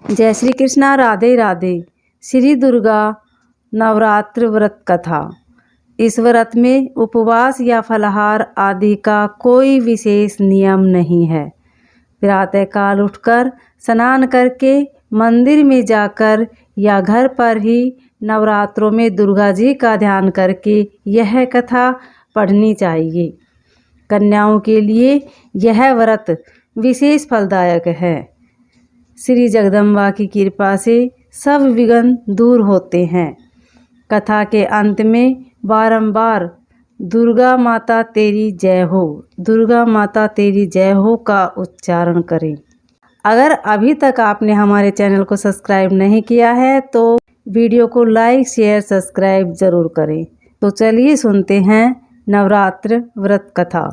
जय श्री कृष्णा। राधे राधे। श्री दुर्गा नवरात्र व्रत कथा। इस व्रत में उपवास या फलाहार आदि का कोई विशेष नियम नहीं है। प्रातःकाल उठकर स्नान करके मंदिर में जाकर या घर पर ही नवरात्रों में दुर्गा जी का ध्यान करके यह कथा पढ़नी चाहिए। कन्याओं के लिए यह व्रत विशेष फलदायक है। श्री जगदम्बा की कृपा से सब विघ्न दूर होते हैं। कथा के अंत में बारंबार दुर्गा माता तेरी जय हो, दुर्गा माता तेरी जय हो का उच्चारण करें। अगर अभी तक आपने हमारे चैनल को सब्सक्राइब नहीं किया है तो वीडियो को लाइक शेयर सब्सक्राइब ज़रूर करें। तो चलिए सुनते हैं नवरात्र व्रत कथा।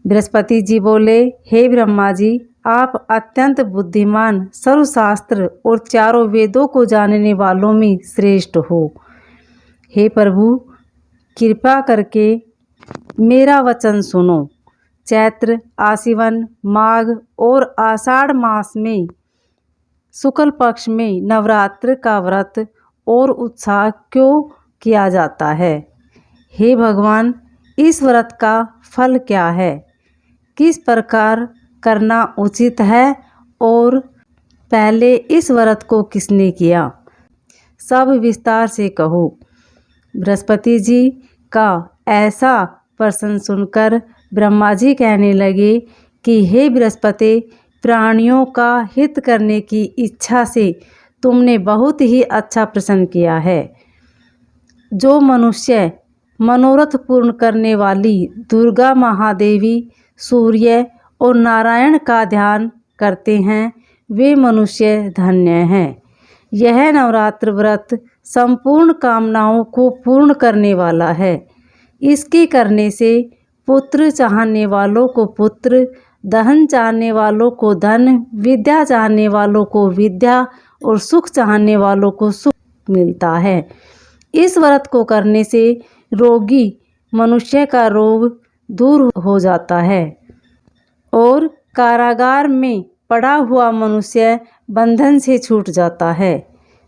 बृहस्पति जी बोले, हे ब्रह्मा जी, आप अत्यंत बुद्धिमान, सर्वशास्त्र और चारों वेदों को जानने वालों में श्रेष्ठ हो। हे प्रभु, कृपा करके मेरा वचन सुनो। चैत्र, आश्विन, माघ और आषाढ़ मास में शुक्ल पक्ष में नवरात्र का व्रत और उत्साह क्यों किया जाता है? हे भगवान, इस व्रत का फल क्या है? किस प्रकार करना उचित है और पहले इस व्रत को किसने किया? सब विस्तार से कहो। बृहस्पति जी का ऐसा प्रश्न सुनकर ब्रह्मा जी कहने लगे कि हे बृहस्पति, प्राणियों का हित करने की इच्छा से तुमने बहुत ही अच्छा प्रश्न किया है। जो मनुष्य मनोरथ पूर्ण करने वाली दुर्गा महादेवी, सूर्य और नारायण का ध्यान करते हैं, वे मनुष्य धन्य हैं। यह नवरात्र व्रत संपूर्ण कामनाओं को पूर्ण करने वाला है। इसके करने से पुत्र चाहने वालों को पुत्र, धन चाहने वालों को धन, विद्या चाहने वालों को विद्या और सुख चाहने वालों को सुख मिलता है। इस व्रत को करने से रोगी मनुष्य का रोग दूर हो जाता है और कारागार में पड़ा हुआ मनुष्य बंधन से छूट जाता है।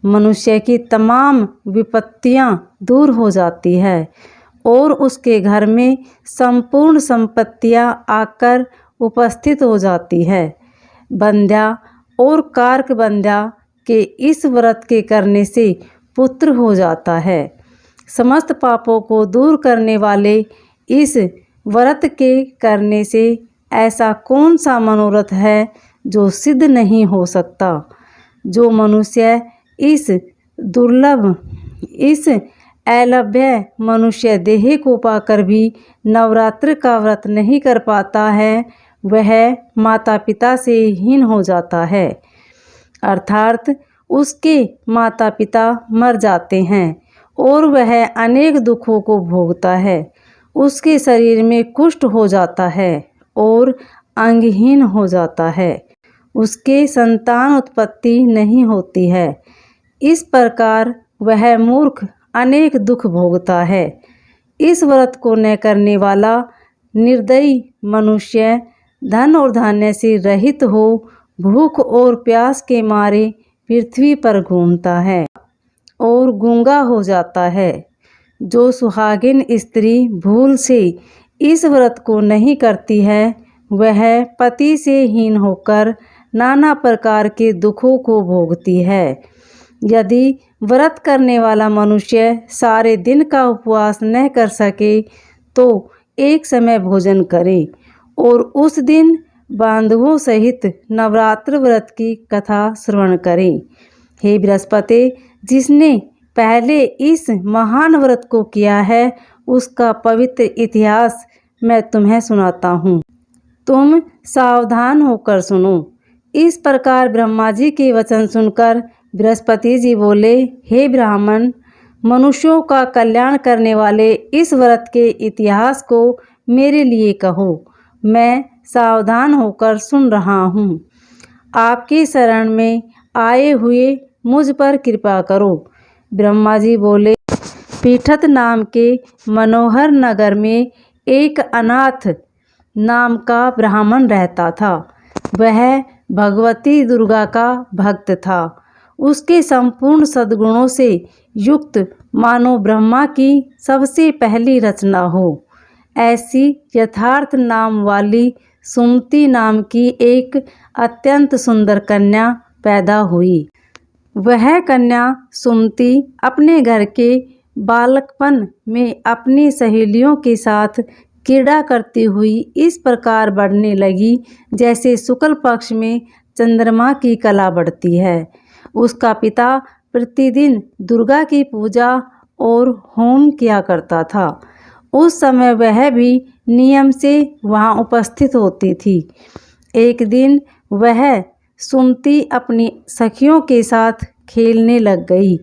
मनुष्य की तमाम विपत्तियां दूर हो जाती है और उसके घर में संपूर्ण संपत्तियां आकर उपस्थित हो जाती है। बंध्या और कारक बंध्या के इस व्रत के करने से पुत्र हो जाता है। समस्त पापों को दूर करने वाले इस व्रत के करने से ऐसा कौन सा मनोरथ है जो सिद्ध नहीं हो सकता? जो मनुष्य इस दुर्लभ, इस अलभ्य मनुष्य देह को पाकर भी नवरात्र का व्रत नहीं कर पाता है, वह माता पिता से हीन हो जाता है। अर्थात उसके माता पिता मर जाते हैं और वह अनेक दुखों को भोगता है। उसके शरीर में कुष्ठ हो जाता है और अंगहीन हो जाता है। उसके संतान उत्पत्ति नहीं होती है। इस प्रकार वह मूर्ख अनेक दुख भोगता है। इस व्रत को न करने वाला निर्दयी मनुष्य धन और धान्य से रहित हो भूख और प्यास के मारे पृथ्वी पर घूमता है और गूंगा हो जाता है। जो सुहागिन स्त्री भूल से इस व्रत को नहीं करती है, वह पति से हीन होकर नाना प्रकार के दुखों को भोगती है। यदि व्रत करने वाला मनुष्य सारे दिन का उपवास न कर सके तो एक समय भोजन करे और उस दिन बांधवों सहित नवरात्र व्रत की कथा श्रवण करे। हे बृहस्पति, जिसने पहले इस महान व्रत को किया है, उसका पवित्र इतिहास मैं तुम्हें सुनाता हूँ। तुम सावधान होकर सुनो। इस प्रकार ब्रह्मा जी के वचन सुनकर बृहस्पति जी बोले, हे ब्राह्मण, मनुष्यों का कल्याण करने वाले इस व्रत के इतिहास को मेरे लिए कहो। मैं सावधान होकर सुन रहा हूँ। आपके शरण में आए हुए मुझ पर कृपा करो। ब्रह्मा जी बोले, पीठत नाम के मनोहर नगर में एक अनाथ नाम का ब्राह्मण रहता था। वह भगवती दुर्गा का भक्त था। उसके संपूर्ण सद्गुणों से युक्त मानो ब्रह्मा की सबसे पहली रचना हो। ऐसी यथार्थ नाम वाली सुमति नाम की एक अत्यंत सुंदर कन्या पैदा हुई। वह कन्या सुमति अपने घर के बालकपन में अपनी सहेलियों के साथ क्रीड़ा करती हुई इस प्रकार बढ़ने लगी जैसे शुक्ल पक्ष में चंद्रमा की कला बढ़ती है। उसका पिता प्रतिदिन दुर्गा की पूजा और होम किया करता था। उस समय वह भी नियम से वहाँ उपस्थित होती थी। एक दिन वह सुमति अपनी सखियों के साथ खेलने लग गई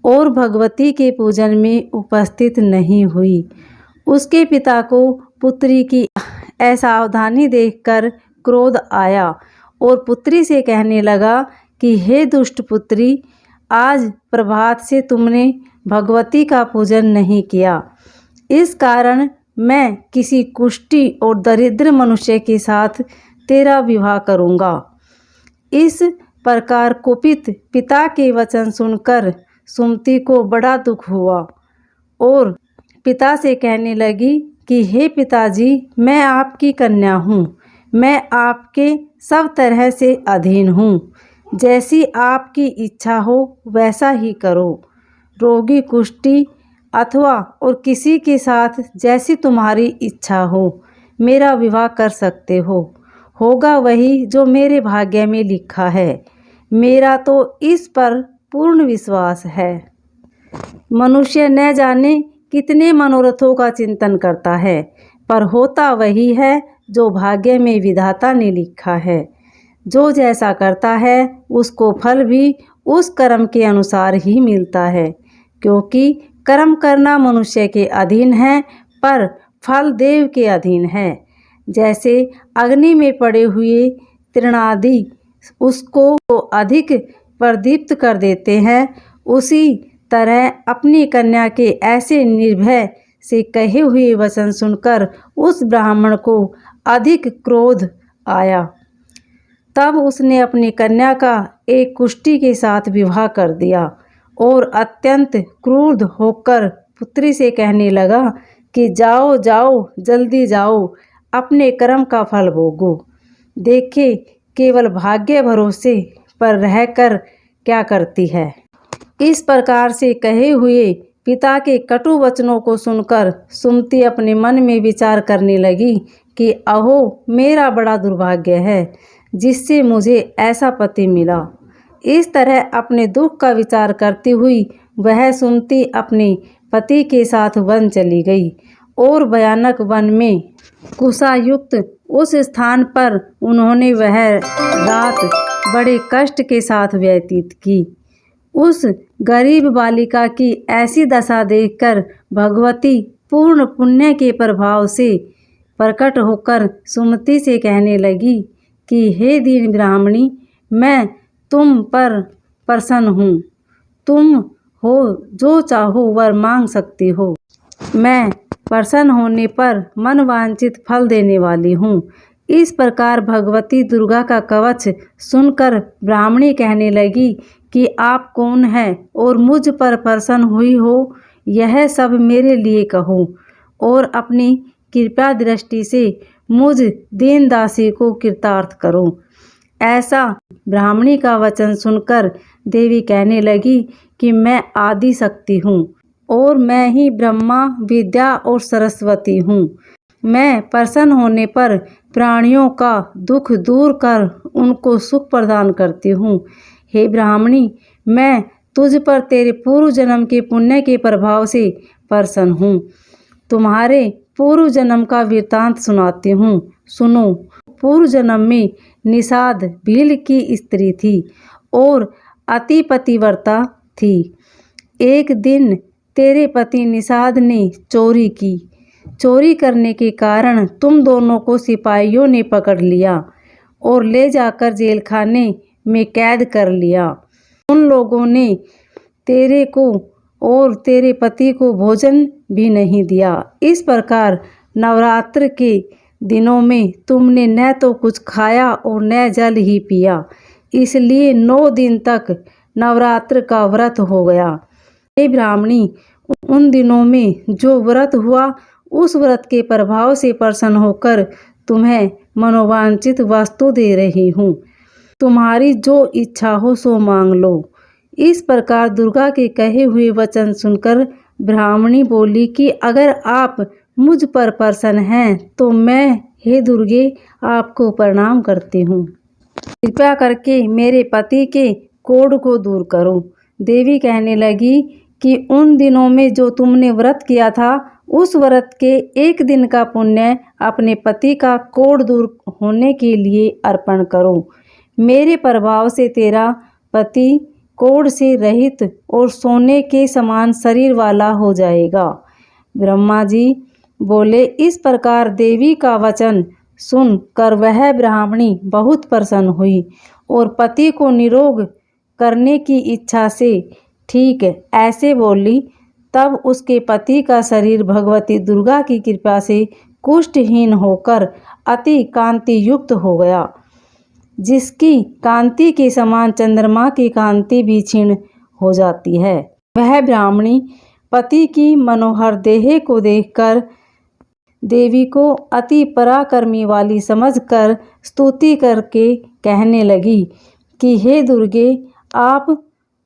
और भगवती के पूजन में उपस्थित नहीं हुई। उसके पिता को पुत्री की असावधानी देखकर क्रोध आया और पुत्री से कहने लगा कि हे दुष्ट पुत्री, आज प्रभात से तुमने भगवती का पूजन नहीं किया। इस कारण मैं किसी कुष्ठी और दरिद्र मनुष्य के साथ तेरा विवाह करूँगा। इस प्रकार कुपित पिता के वचन सुनकर सुमति को बड़ा दुख हुआ और पिता से कहने लगी कि हे पिताजी, मैं आपकी कन्या हूँ, मैं आपके सब तरह से अधीन हूँ। जैसी आपकी इच्छा हो वैसा ही करो। रोगी, कुष्ठी अथवा और किसी के साथ जैसी तुम्हारी इच्छा हो मेरा विवाह कर सकते हो। होगा वही जो मेरे भाग्य में लिखा है। मेरा तो इस पर पूर्ण विश्वास है। मनुष्य न जाने कितने मनोरथों का चिंतन करता है, पर होता वही है जो भाग्य में विधाता ने लिखा है। जो जैसा करता है उसको फल भी उस कर्म के अनुसार ही मिलता है, क्योंकि कर्म करना मनुष्य के अधीन है पर फल देव के अधीन है। जैसे अग्नि में पड़े हुए तृणादि उसको अधिक प्रदीप्त कर देते हैं, उसी तरह अपनी कन्या के ऐसे निर्भय से कहे हुए वचन सुनकर उस ब्राह्मण को अधिक क्रोध आया। तब उसने अपनी कन्या का एक कुष्ठी के साथ विवाह कर दिया और अत्यंत क्रुद्ध होकर पुत्री से कहने लगा कि जाओ जाओ, जल्दी जाओ, अपने कर्म का फल भोगो। देखे केवल भाग्य भरोसे पर रहकर क्या करती है। इस प्रकार से कहे हुए पिता के कटु वचनों को सुनकर सुमति अपने मन में विचार करने लगी कि अहो, मेरा बड़ा दुर्भाग्य है जिससे मुझे ऐसा पति मिला। इस तरह अपने दुख का विचार करती हुई वह सुमति अपने पति के साथ वन चली गई और भयानक वन में कुशायुक्त उस स्थान पर उन्होंने वह रात बड़े कष्ट के साथ व्यतीत की। उस गरीब बालिका की ऐसी दशा देखकर भगवती पूर्ण पुण्य के प्रभाव से प्रकट होकर सुमति से कहने लगी कि हे दीन ब्राह्मणी, मैं तुम पर प्रसन्न हूँ। तुम हो जो चाहो वर मांग सकती हो। मैं प्रसन्न होने पर मन वांछित फल देने वाली हूँ। इस प्रकार भगवती दुर्गा का कवच सुनकर ब्राह्मणी कहने लगी कि आप कौन हैं और मुझ पर प्रसन्न हुई हो, यह सब मेरे लिए कहो और अपनी कृपा दृष्टि से मुझ दीन दासी को कृतार्थ करो। ऐसा ब्राह्मणी का वचन सुनकर देवी कहने लगी कि मैं आदि शक्ति हूँ और मैं ही ब्रह्मा, विद्या और सरस्वती हूँ। मैं प्रसन्न होने पर प्राणियों का दुख दूर कर उनको सुख प्रदान करती हूँ। हे ब्राह्मणी, मैं तुझ पर तेरे पूर्व जन्म के पुण्य के प्रभाव से प्रसन्न हूँ। तुम्हारे पूर्व जन्म का वृत्तांत सुनाती हूँ, सुनो। पूर्व जन्म में निषाद भील की स्त्री थी और अति पतिव्रता थी। एक दिन तेरे पति निषाद ने चोरी की। चोरी करने के कारण तुम दोनों को सिपाहियों ने पकड़ लिया और ले जाकर जेल खाने में कैद कर लिया। उन लोगों ने तेरे को और तेरे पति को भोजन भी नहीं दिया। इस प्रकार नवरात्र के दिनों में तुमने न तो कुछ खाया और न जल ही पिया, इसलिए 9 दिन तक नवरात्र का व्रत हो गया। हे ब्राह्मणी, उन दिनों में जो व्रत हुआ उस व्रत के प्रभाव से प्रसन्न होकर तुम्हें मनोवांछित वस्तु दे रही हूँ। तुम्हारी जो इच्छा हो सो मांग लो। इस प्रकार दुर्गा के कहे हुए वचन सुनकर ब्राह्मणी बोली कि अगर आप मुझ पर प्रसन्न हैं तो मैं, हे दुर्गे, आपको प्रणाम करती हूँ। कृपया करके मेरे पति के कोढ़ को दूर करो। देवी कहने लगी कि उन दिनों में जो तुमने व्रत किया था उस व्रत के एक दिन का पुण्य अपने पति का कोढ़ दूर होने के लिए अर्पण करो। मेरे प्रभाव से तेरा पति कोढ़ से रहित और सोने के समान शरीर वाला हो जाएगा। ब्रह्मा जी बोले। इस प्रकार देवी का वचन सुनकर वह ब्राह्मणी बहुत प्रसन्न हुई और पति को निरोग करने की इच्छा से ठीक ऐसे बोली। तब उसके पति का शरीर भगवती दुर्गा की कृपा से कुष्ठहीन होकर अति कांति युक्त हो गया, जिसकी कांति के समान चंद्रमा की कांति भी क्षीण हो जाती है। वह ब्राह्मणी पति की मनोहर देह को देखकर देवी को अति पराक्रमी वाली समझकर स्तुति करके कहने लगी कि हे दुर्गे, आप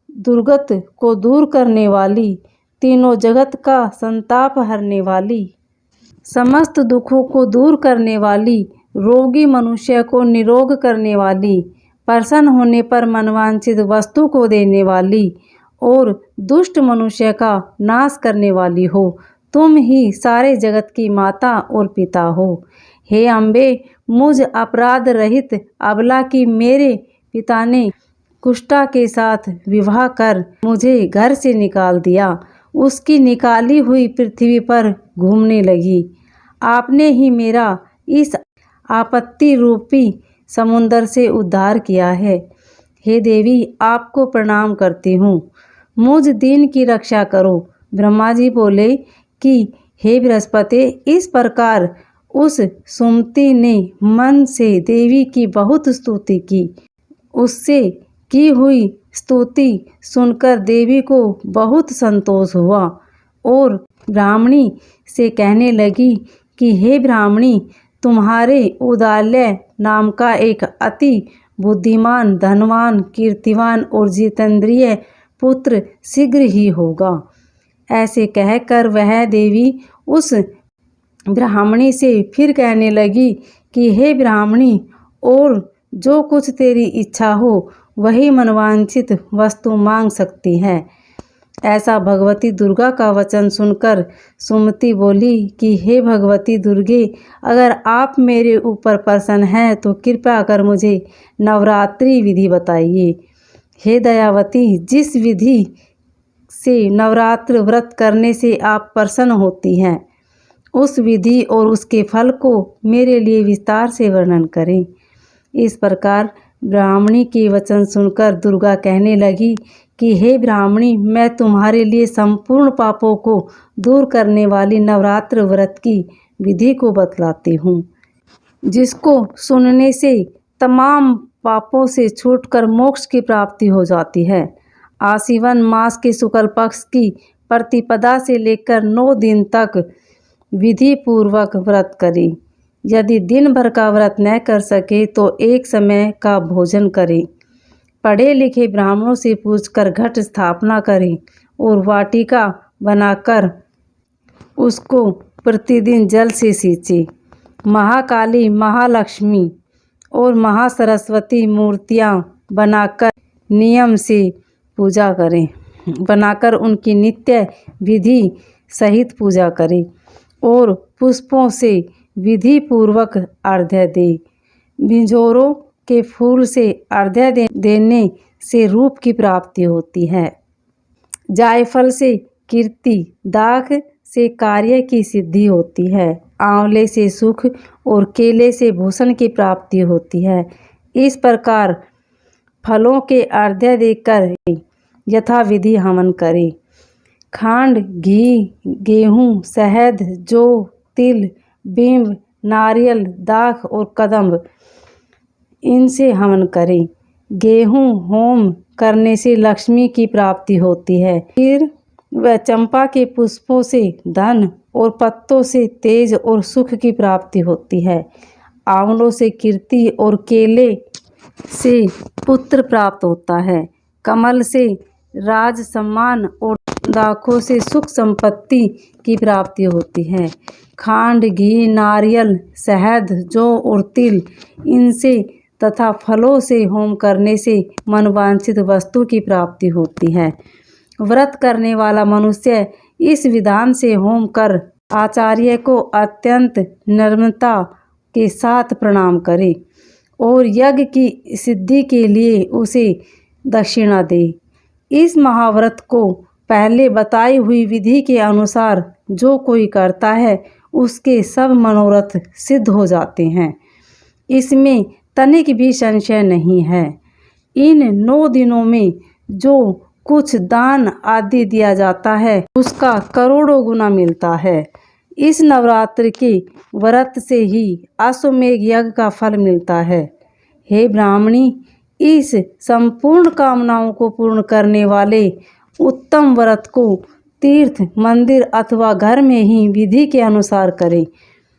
दुर्गत को दूर करने वाली, तीनों जगत का संताप हरने वाली, समस्त दुखों को दूर करने वाली, रोगी मनुष्य को निरोग करने वाली, प्रसन्न होने पर मनवांछित वस्तु को देने वाली और दुष्ट मनुष्य का नाश करने वाली हो। तुम ही सारे जगत की माता और पिता हो। हे अम्बे, मुझ अपराध रहित अबला की मेरे पिता ने कुष्ठा के साथ विवाह कर मुझे घर से निकाल दिया। उसकी निकाली हुई पृथ्वी पर घूमने लगी। आपने ही मेरा इस आपत्ति रूपी समुद्र से उद्धार किया है। हे देवी, आपको प्रणाम करती हूँ। मुझ दीन की रक्षा करो। ब्रह्मा जी बोले कि हे बृहस्पति, इस प्रकार उस सुमति ने मन से देवी की बहुत स्तुति की। उससे की हुई स्तुति सुनकर देवी को बहुत संतोष हुआ और ब्राह्मणी से कहने लगी कि हे ब्राह्मणी, तुम्हारे उदालय नाम का एक अति बुद्धिमान, धनवान, कीर्तिवान और जितेंद्रिय पुत्र शीघ्र ही होगा। ऐसे कहकर वह देवी उस ब्राह्मणी से फिर कहने लगी कि हे ब्राह्मणी, और जो कुछ तेरी इच्छा हो वही मनवांछित वस्तु मांग सकती है। ऐसा भगवती दुर्गा का वचन सुनकर सुमति बोली कि हे भगवती दुर्गे, अगर आप मेरे ऊपर प्रसन्न हैं तो कृपया कर मुझे नवरात्रि विधि बताइए। हे दयावती, जिस विधि से नवरात्र व्रत करने से आप प्रसन्न होती हैं, उस विधि और उसके फल को मेरे लिए विस्तार से वर्णन करें। इस प्रकार ब्राह्मणी के वचन सुनकर दुर्गा कहने लगी कि हे ब्राह्मणी, मैं तुम्हारे लिए संपूर्ण पापों को दूर करने वाली नवरात्र व्रत की विधि को बतलाती हूँ, जिसको सुनने से तमाम पापों से छूटकर मोक्ष की प्राप्ति हो जाती है। आश्विन मास के शुक्ल पक्ष की प्रतिपदा से लेकर 9 दिन तक विधि पूर्वक व्रत करें। यदि दिन भर का व्रत न कर सके तो एक समय का भोजन करें। पढ़े लिखे ब्राह्मणों से पूछकर घट स्थापना करें और वाटिका बनाकर उसको प्रतिदिन जल से सींचे। महाकाली, महालक्ष्मी और महासरस्वती मूर्तियां बनाकर नियम से पूजा करें। बनाकर उनकी नित्य विधि सहित पूजा करें और पुष्पों से विधि पूर्वक अर्घ्य दे। बिंजोरों के फूल से अर्घ्य देने से रूप की प्राप्ति होती है। जायफल से कीर्ति, दाख से कार्य की सिद्धि होती है, आंवले से सुख और केले से भूषण की प्राप्ति होती है। इस प्रकार फलों के अर्घ्य देकर यथा विधि हवन करें। खांड, घी, गेहूँ, शहद, जौ, तिल, बिंब, नारियल, दाख और कदम्ब इनसे हवन करें। गेहूँ होम करने से लक्ष्मी की प्राप्ति होती है। फिर वह चंपा के पुष्पों से धन और पत्तों से तेज और सुख की प्राप्ति होती है। आंवलों से कीर्ति और केले से पुत्र प्राप्त होता है। कमल से राज सम्मान और दाखों से सुख संपत्ति की प्राप्ति होती है। खांड, घी, नारियल, शहद, जौ और तिल इनसे तथा फलों से होम करने से मनवांछित वस्तु की प्राप्ति होती है। व्रत करने वाला मनुष्य इस विधान से होम कर आचार्य को अत्यंत नम्रता के साथ प्रणाम करे और यज्ञ की सिद्धि के लिए उसे दक्षिणा दे। इस महाव्रत को पहले बताई हुई विधि के अनुसार जो कोई करता है उसके सब मनोरथ सिद्ध हो जाते हैं। इसमें तनिक भी संशय नहीं है। इन 9 दिनों में जो कुछ दान आदि दिया जाता है उसका करोड़ों गुना मिलता है। इस नवरात्र के व्रत से ही अश्वमेघ यज्ञ का फल मिलता है। हे ब्राह्मणी, इस संपूर्ण कामनाओं को पूर्ण करने वाले उत्तम व्रत को तीर्थ, मंदिर अथवा घर में ही विधि के अनुसार करें।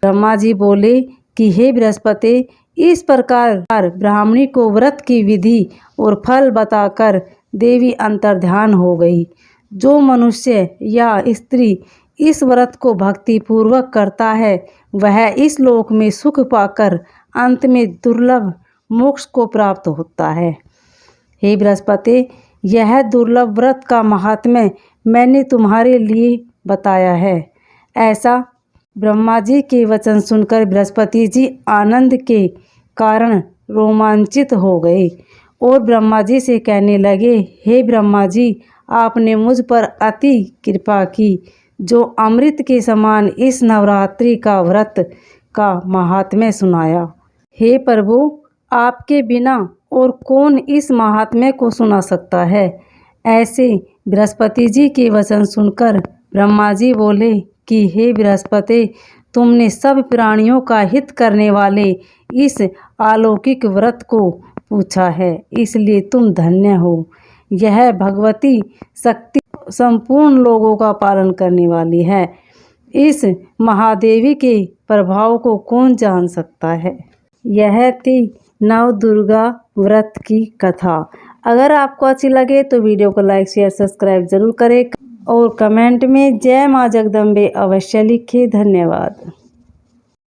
ब्रह्मा जी बोले कि हे बृहस्पति, इस प्रकार ब्राह्मणी को व्रत की विधि और फल बताकर देवी अंतर्ध्यान हो गई। जो मनुष्य या स्त्री इस व्रत को भक्ति पूर्वक करता है वह इस लोक में सुख पाकर अंत में दुर्लभ मोक्ष को प्राप्त होता है। हे बृहस्पति, यह दुर्लभ व्रत का महात्म्य मैंने तुम्हारे लिए बताया है। ऐसा ब्रह्मा जी के वचन सुनकर बृहस्पति जी आनंद के कारण रोमांचित हो गए और ब्रह्मा जी से कहने लगे, हे ब्रह्मा जी, आपने मुझ पर अति कृपा की जो अमृत के समान इस नवरात्रि का व्रत का महात्म्य सुनाया। हे प्रभु, आपके बिना और कौन इस महात्म्य को सुना सकता है। ऐसे बृहस्पति जी के वचन सुनकर ब्रह्मा जी बोले कि हे बृहस्पति, तुमने सब प्राणियों का हित करने वाले इस अलौकिक व्रत को पूछा है, इसलिए तुम धन्य हो। यह भगवती शक्ति संपूर्ण लोगों का पालन करने वाली है। इस महादेवी के प्रभाव को कौन जान सकता है। यह थी नव दुर्गा व्रत की कथा। अगर आपको अच्छी लगे तो वीडियो को लाइक, शेयर, सब्सक्राइब जरूर करें और कमेंट में जय माँ जगदम्बे अवश्य लिखें। धन्यवाद।